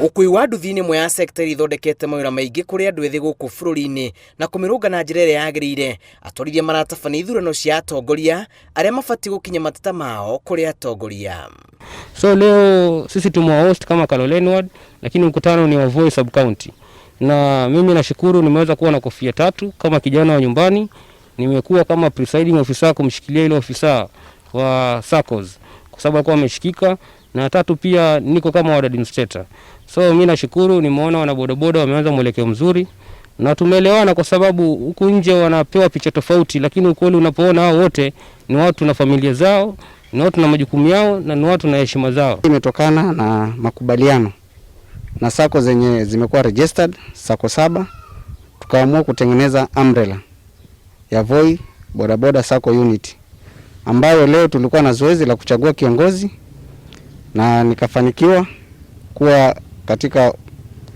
Ukui wa nduthi nĩ ĩmwe ya sekta ithondekete mawĩra maingĩ kũrĩ andũ ethĩ gũkũ bũrũri-inĩ na kũmĩrũnga na njĩra ĩrĩa yagĩrĩire. Atwarithia maratabania ithurano cia atongoria arĩa mabatiĩ gũkinya mateta mao kũrĩ atongoria. So leo sisi tumehost kama Kaloleni Ward, lakini mkutano ni wa Voi sub county. Na mimi nashukuru nimeweza kuwa na kofia 3 kama kijana wa nyumbani. Nimekuwa kama presiding officer kumshikilia ile ofisa wa SACCOS kwa sababu alikuwa ameshikika, na 3 pia niko kama ward administrator. So mimi nashukuru, nimeona wana bodaboda wameanza mwelekeo mzuri na tumeelewana, kwa sababu huku nje wanapewa picha tofauti, lakini ukweli unapoona hao wote ni watu na familia zao, ni watu na majukumu yao, na ni watu na heshima zao. Imetokana na makubaliano na SACCO zenye zimekuwa registered, SACCO 7, tukaamua kutengeneza umbrella ya Voi bodaboda SACCO unit, ambayo leo tulikuwa na zoezi la kuchagua kiongozi na nikafanikiwa kuwa katika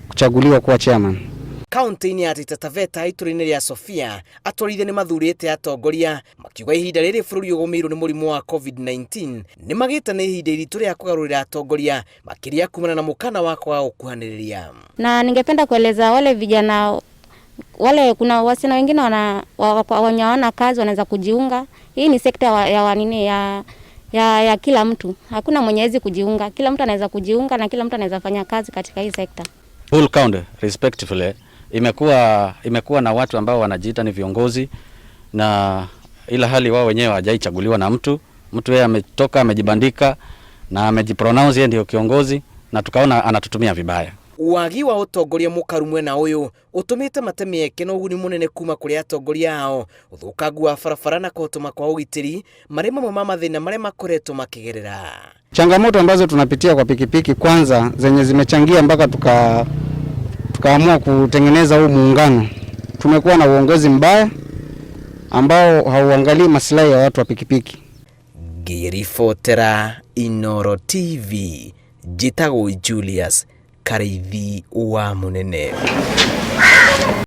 kuchaguliwa kuwa chairman. Kaunti-inĩ ya Taita Taveta itũra-inĩ rĩa Sofia, atwarithia nĩ mathurĩte atongoria makiuga ihinda rĩrĩ bũrũri ũgũmĩirwo nĩ mũrimũ wa COVID-19 nĩ magĩte nĩ ihinda iritũ rĩa kũgarũrĩra atongoria makĩria kumana na mũkana wa kwaga gũkuhanĩrĩria. Na ningependa kueleza wale vijana wale, kuna wasichana wengine hawana kazi, wanaweza kujiunga. Hii ni sekta ya kila mtu. Hakuna mwenye hawezi kujiunga. Kila mtu anaweza kujiunga na kila mtu anaweza fanya kazi katika hii sekta. Full county respectively imekuwa na watu ambao wanajiita ni viongozi, na ila hali wao wenyewe hawajaichaguliwa na mtu yeye ametoka amejibandika na amejipronounce yeye ndio kiongozi, na tukaona anatutumia vibaya. Wagi wa utongoria mukaru mwena uyu utumite matemieke no uguni munene kuma kuri atongoria hao, uthukangu wa barabara na kuhotoma kwa ugitiri marĩ mamwe ma mathĩna marĩa makoretwo makigerera. Changamoto ambazo tunapitia kwa pikipiki kwanza zenye zimechangia mpaka tukaamua kutengeneza huu muungano. Tumekuwa na uongozi mbaya ambao hauangalii maslahi ya watu wa pikipiki. Ngĩribotera Inooro TV, njĩtagwo Julius Karaithi wa Munene.